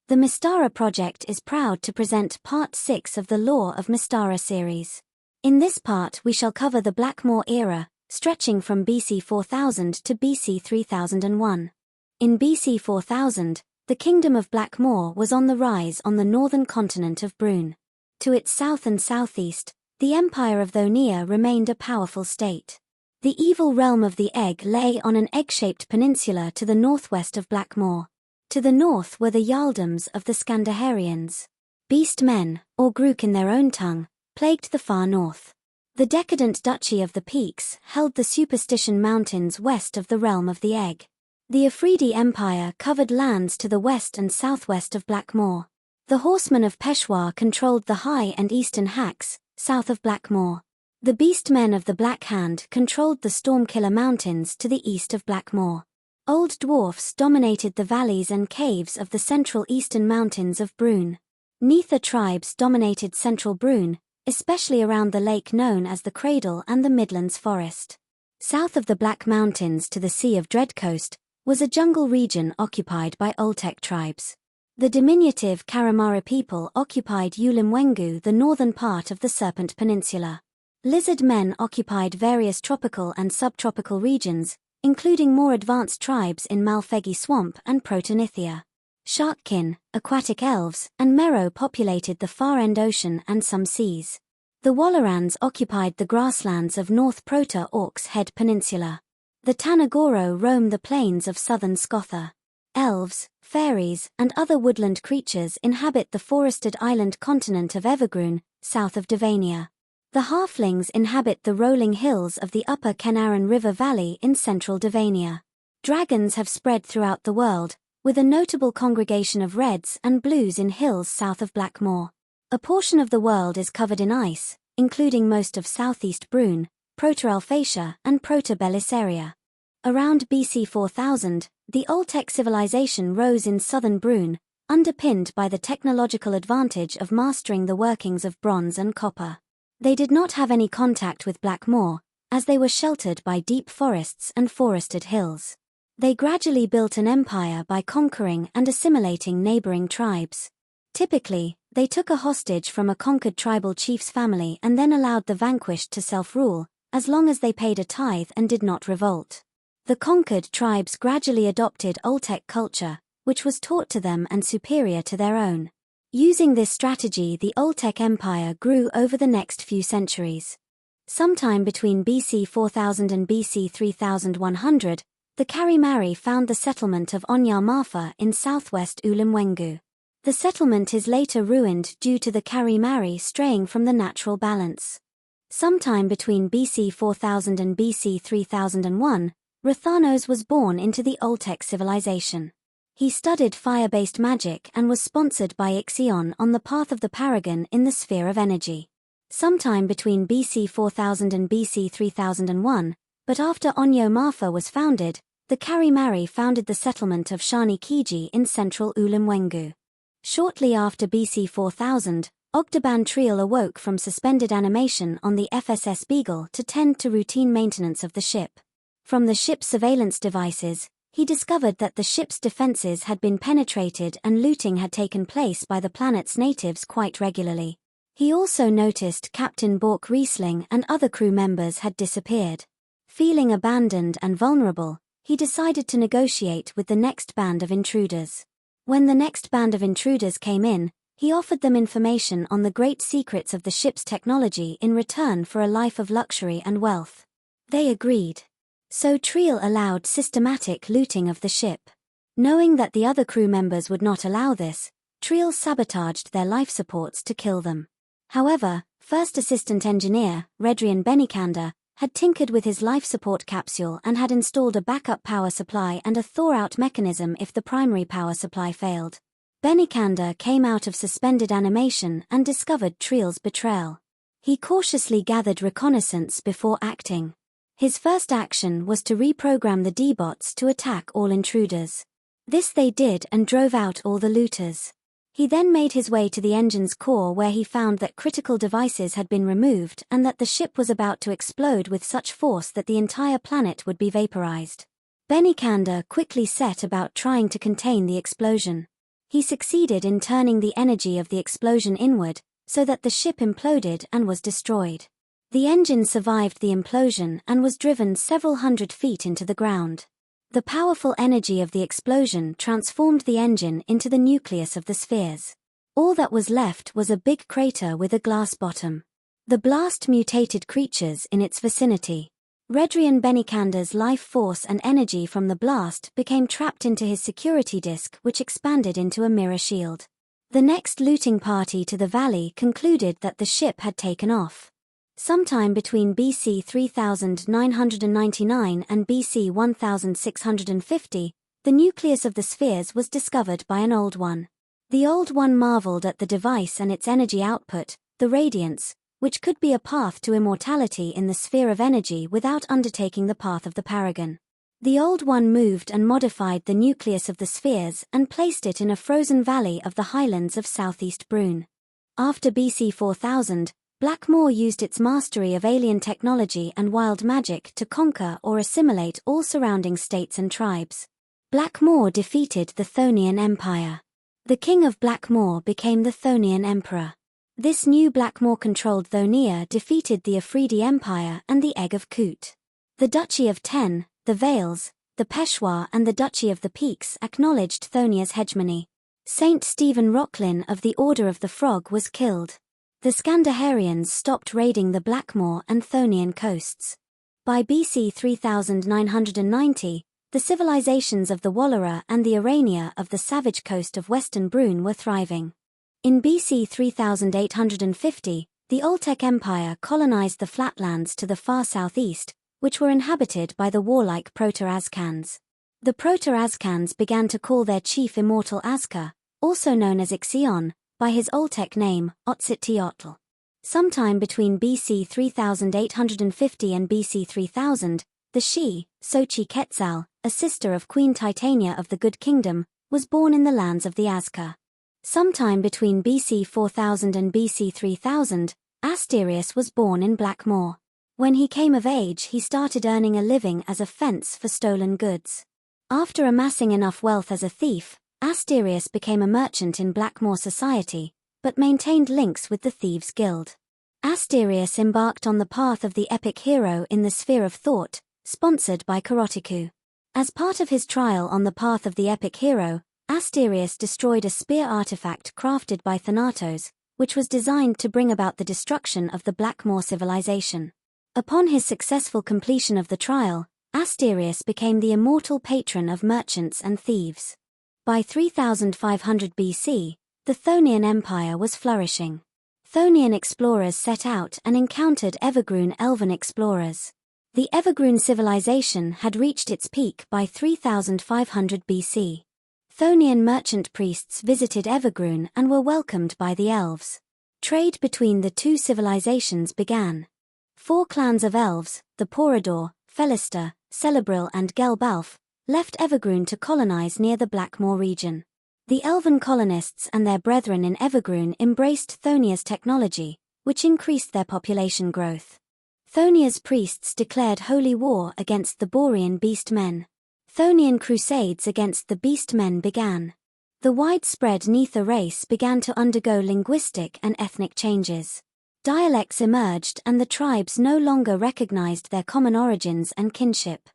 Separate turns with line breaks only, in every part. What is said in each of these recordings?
The Mystara project is proud to present Part 6 of the Lore of Mystara series. In this part we shall cover the Blackmoor era, stretching from BC 4000 to BC 3001. In BC 4000, the kingdom of Blackmoor was on the rise on the northern continent of Brune. To its south and southeast, the empire of Thyatian remained a powerful state. The evil realm of the Egg lay on an egg-shaped peninsula to the northwest of Blackmoor. To the north were the Yaldoms of the Scandaharians. Beast men, or Grook in their own tongue, plagued the far north. The decadent Duchy of the Peaks held the Superstition Mountains west of the realm of the Egg. The Afridi Empire covered lands to the west and southwest of Blackmoor. The Horsemen of Peshawar controlled the High and Eastern Hacks, south of Blackmoor. The Beast men of the Black Hand controlled the Stormkiller Mountains to the east of Blackmoor. Old dwarfs dominated the valleys and caves of the central eastern mountains of Brune. Neither tribes dominated central Brune, especially around the lake known as the Cradle and the Midlands Forest. South of the Black Mountains to the Sea of Dreadcoast was a jungle region occupied by Oltec tribes. The diminutive Karamara people occupied Ulimwengu, the northern part of the Serpent Peninsula. Lizard men occupied various tropical and subtropical regions, including more advanced tribes in Malfegi Swamp and Protonithia. Sharkkin, aquatic elves, and Mero populated the far-end ocean and some seas. The Wallerans occupied the grasslands of North Proto-Orcs Head Peninsula. The Tanagoro roam the plains of southern Scotha. Elves, fairies, and other woodland creatures inhabit the forested island continent of Evergreen, south of Devania. The halflings inhabit the rolling hills of the upper Kenaran River Valley in central Devania. Dragons have spread throughout the world, with a notable congregation of reds and blues in hills south of Blackmoor. A portion of the world is covered in ice, including most of southeast Brune, Proto-Alphatia and Proto-Belissaria. Around BC 4000, the Oltec civilization rose in southern Brune, underpinned by the technological advantage of mastering the workings of bronze and copper. They did not have any contact with Blackmoor, as they were sheltered by deep forests and forested hills. They gradually built an empire by conquering and assimilating neighboring tribes. Typically, they took a hostage from a conquered tribal chief's family and then allowed the vanquished to self-rule, as long as they paid a tithe and did not revolt. The conquered tribes gradually adopted Oltec culture, which was taught to them and superior to their own. Using this strategy, the Oltec Empire grew over the next few centuries. Sometime between BC 4000 and BC 3100, the Karimari found the settlement of Onyarmarfa in southwest Ulimwengu. The settlement is later ruined due to the Karimari straying from the natural balance. Sometime between BC 4000 and BC 3001, Rathanos was born into the Oltec civilization. He studied fire-based magic and was sponsored by Ixion on the path of the Paragon in the sphere of energy. Sometime between BC 4000 and BC 3001, but after Onyarmarfa was founded, the Karimari founded the settlement of Shani Kiji in central Ulimwengu. Shortly after BC 4000, Ogdeban Triel awoke from suspended animation on the FSS Beagle to tend to routine maintenance of the ship. From the ship's surveillance devices, he discovered that the ship's defenses had been penetrated and looting had taken place by the planet's natives quite regularly. He also noticed Captain Bork Riesling and other crew members had disappeared. Feeling abandoned and vulnerable, he decided to negotiate with the next band of intruders. When the next band of intruders came in, he offered them information on the great secrets of the ship's technology in return for a life of luxury and wealth. They agreed. So Triel allowed systematic looting of the ship. Knowing that the other crew members would not allow this, Triel sabotaged their life supports to kill them. However, first assistant engineer, Redrian Benikander, had tinkered with his life support capsule and had installed a backup power supply and a thaw-out mechanism if the primary power supply failed. Benikander came out of suspended animation and discovered Triel's betrayal. He cautiously gathered reconnaissance before acting. His first action was to reprogram the D-bots to attack all intruders. This they did and drove out all the looters. He then made his way to the engine's core where he found that critical devices had been removed and that the ship was about to explode with such force that the entire planet would be vaporized. Benikander quickly set about trying to contain the explosion. He succeeded in turning the energy of the explosion inward, so that the ship imploded and was destroyed. The engine survived the implosion and was driven several hundred feet into the ground. The powerful energy of the explosion transformed the engine into the nucleus of the spheres. All that was left was a big crater with a glass bottom. The blast mutated creatures in its vicinity. Redrian Benikander's life force and energy from the blast became trapped into his security disk, which expanded into a mirror shield. The next looting party to the valley concluded that the ship had taken off. Sometime between BC 3999 and BC 1650, the nucleus of the spheres was discovered by an Old One. The Old One marveled at the device and its energy output, the radiance, which could be a path to immortality in the sphere of energy without undertaking the path of the paragon. The Old One moved and modified the nucleus of the spheres and placed it in a frozen valley of the highlands of southeast Brune. After BC 4000, Blackmoor used its mastery of alien technology and wild magic to conquer or assimilate all surrounding states and tribes. Blackmoor defeated the Thyatian Empire. The king of Blackmoor became the Thyatian emperor. This new Blackmoor-controlled Thonia defeated the Afridi Empire and the Egg of Kut. The Duchy of Ten, the Vales, the Peshawar and the Duchy of the Peaks acknowledged Thonia's hegemony. Saint Stephen Rocklin of the Order of the Frog was killed. The Scandaharians stopped raiding the Blackmoor and Thonian coasts. By BC 3990, the civilizations of the Wallara and the Arania of the savage coast of western Brune were thriving. In BC 3850, the Oltec Empire colonized the flatlands to the far southeast, which were inhabited by the warlike Proto-Azkans. The Proto-Azkans began to call their chief immortal Azka, also known as Ixion, by his Oltec name, Otzit-Teotl. Sometime between BC 3850 and BC 3000, the She, Xochi Quetzal, a sister of Queen Titania of the Good Kingdom, was born in the lands of the Azka. Sometime between BC 4000 and BC 3000, Asterius was born in Blackmoor. When he came of age, he started earning a living as a fence for stolen goods. After amassing enough wealth as a thief, Asterius became a merchant in Blackmoor society, but maintained links with the Thieves' Guild. Asterius embarked on the path of the epic hero in the sphere of thought, sponsored by Karotiku. As part of his trial on the path of the epic hero, Asterius destroyed a spear artifact crafted by Thanatos, which was designed to bring about the destruction of the Blackmoor civilization. Upon his successful completion of the trial, Asterius became the immortal patron of merchants and thieves. By 3500 BC, the Thonian Empire was flourishing. Thonian explorers set out and encountered Evergrune elven explorers. The Evergrune civilization had reached its peak by 3500 BC. Thonian merchant priests visited Evergrune and were welcomed by the elves. Trade between the two civilizations began. 4 clans of elves, the Porador, Felista, Celebril and Gelbalf, left Evergrune to colonize near the Blackmoor region. The elven colonists and their brethren in Evergrune embraced Thonia's technology, which increased their population growth. Thonia's priests declared holy war against the Borean beast men. Thonian crusades against the beast men began. The widespread Nether race began to undergo linguistic and ethnic changes. Dialects emerged and the tribes no longer recognized their common origins and kinship.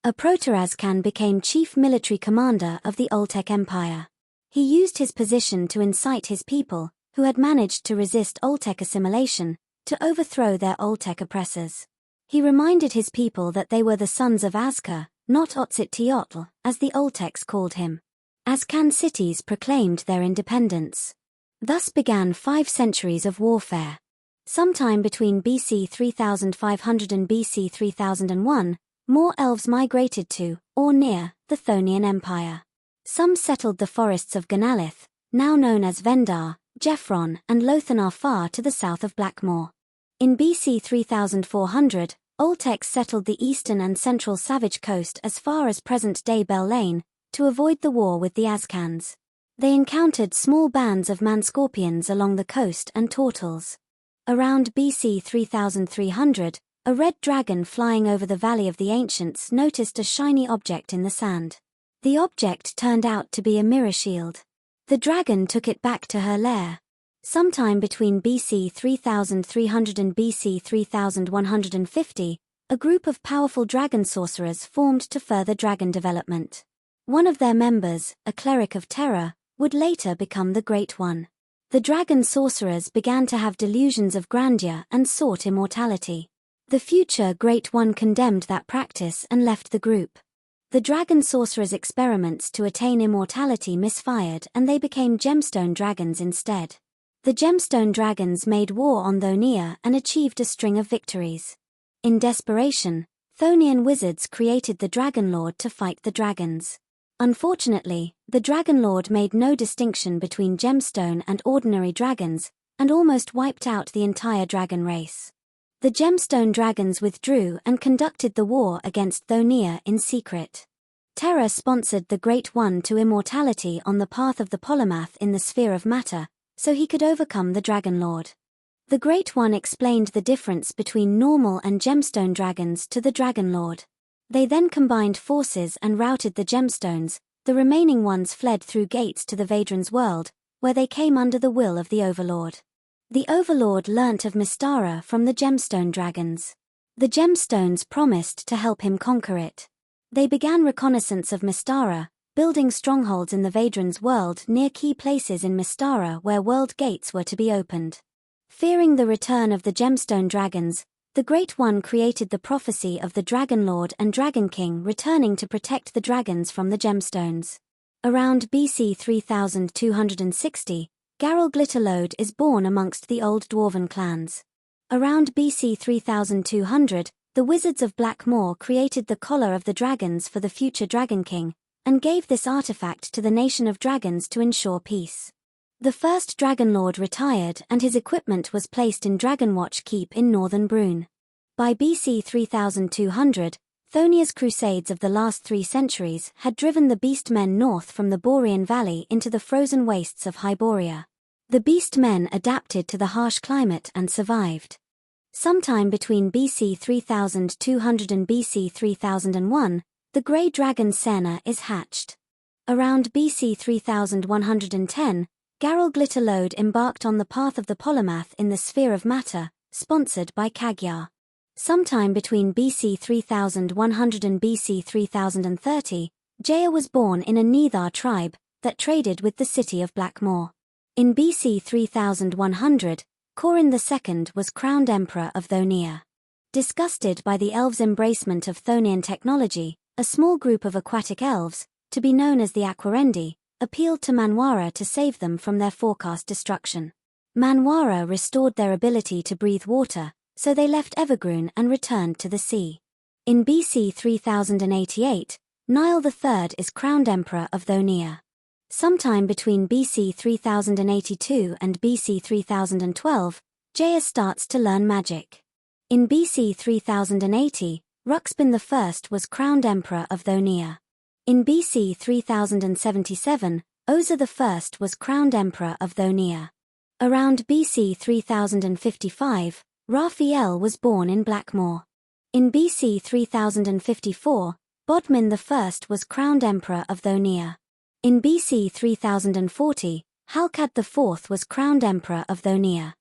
A Proto-Azkan became chief military commander of the Oltec Empire. He used his position to incite his people, who had managed to resist Oltec assimilation, to overthrow their Oltec oppressors. He reminded his people that they were the sons of Azka, not Otzit-Teotl, as the Oltecs called him. Azkan cities proclaimed their independence. Thus began 5 centuries of warfare. Sometime between BC 3500 and BC 3001, more elves migrated to, or near, the Thonian Empire. Some settled the forests of Ganalith, now known as Vendar, Jeffron, and Lothanar far to the south of Blackmoor. In BC 3400, Oltecs settled the eastern and central Savage Coast as far as present-day Bellain, to avoid the war with the Azkans. They encountered small bands of manscorpions along the coast and turtles. Around BC 3300, a red dragon flying over the Valley of the Ancients noticed a shiny object in the sand. The object turned out to be a mirror shield. The dragon took it back to her lair. Sometime between BC 3300 and BC 3150, a group of powerful dragon sorcerers formed to further dragon development. One of their members, a cleric of terror, would later become the Great One. The dragon sorcerers began to have delusions of grandeur and sought immortality. The future Great One condemned that practice and left the group. The dragon sorcerers' experiments to attain immortality misfired and they became gemstone dragons instead. The gemstone dragons made war on Thyania and achieved a string of victories. In desperation, Thyatian wizards created the Dragon Lord to fight the dragons. Unfortunately, the Dragon Lord made no distinction between gemstone and ordinary dragons, and almost wiped out the entire dragon race. The gemstone dragons withdrew and conducted the war against Thyania in secret. Terra sponsored the Great One to immortality on the path of the polymath in the sphere of matter, so he could overcome the Dragon Lord. The Great One explained the difference between normal and gemstone dragons to the Dragon Lord. They then combined forces and routed the gemstones. The remaining ones fled through gates to the Vadran's world, where they came under the will of the Overlord. The Overlord learnt of Mystara from the gemstone dragons. The gemstones promised to help him conquer it. They began reconnaissance of Mystara, building strongholds in the Vadran's world near key places in Mystara where world gates were to be opened. Fearing the return of the gemstone dragons, the Great One created the prophecy of the Dragon Lord and Dragon King returning to protect the dragons from the gemstones. Around BC 3260, Garel Glitterlode is born amongst the old dwarven clans. Around BC 3200, the wizards of Blackmoor created the collar of the dragons for the future Dragon King, and gave this artifact to the nation of dragons to ensure peace. The first Dragon Lord retired and his equipment was placed in Dragonwatch Keep in northern Brune. By BC 3200, Thyania's crusades of the last 3 centuries had driven the Beastmen north from the Borean Valley into the frozen wastes of Hyboria. The Beastmen adapted to the harsh climate and survived. Sometime between BC 3200 and BC 3001, the Grey Dragon Sena is hatched. Around BC 3110, Garel Glitterlode embarked on the path of the polymath in the sphere of matter, sponsored by Cagyar. Sometime between BC 3100 and BC 3030, Jaya was born in a Nethar tribe that traded with the city of Blackmoor. In BC 3100, Corin II was crowned Emperor of Thyania. Disgusted by the elves' embracement of Thyanian technology, a small group of aquatic elves, to be known as the Aquarendi, appealed to Manwara to save them from their forecast destruction. Manwara restored their ability to breathe water, so they left Evergreen and returned to the sea. In BC 3088, Niall III is crowned Emperor of Thyania. Sometime between BC 3082 and BC 3012, Jaya starts to learn magic. In BC 3080, Ruxpin I was crowned Emperor of Thyania. In BC 3077, Oza I was crowned Emperor of Thyania. Around BC 3055, Raphael was born in Blackmoor. In BC 3054, Bodmin I was crowned Emperor of Thyania. In BC 3040, Halkad IV was crowned Emperor of Thyania.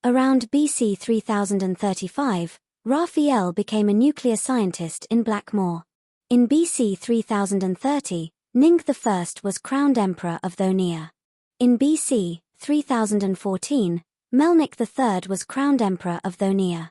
Around BC 3035, Raphael became a nuclear scientist in Blackmoor. In BC 3030, Ning I was crowned Emperor of Thyania. In BC 3014, Melnik III was crowned Emperor of Thyania.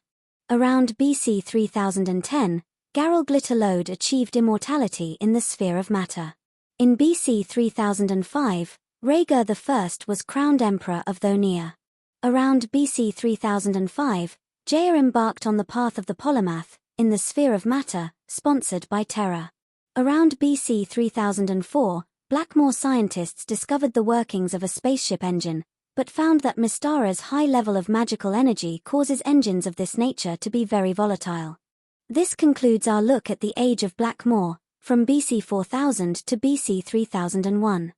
Around BC 3010, Garel Glitterlode achieved immortality in the sphere of matter. In BC 3005, Rhaegar I was crowned Emperor of Thyania. Around BC 3005, Jaya embarked on the path of the polymath, in the sphere of matter, sponsored by Terra. Around BC 3004, Blackmoor scientists discovered the workings of a spaceship engine, but found that Mystara's high level of magical energy causes engines of this nature to be very volatile. This concludes our look at the age of Blackmoor, from BC 4000 to BC 3001.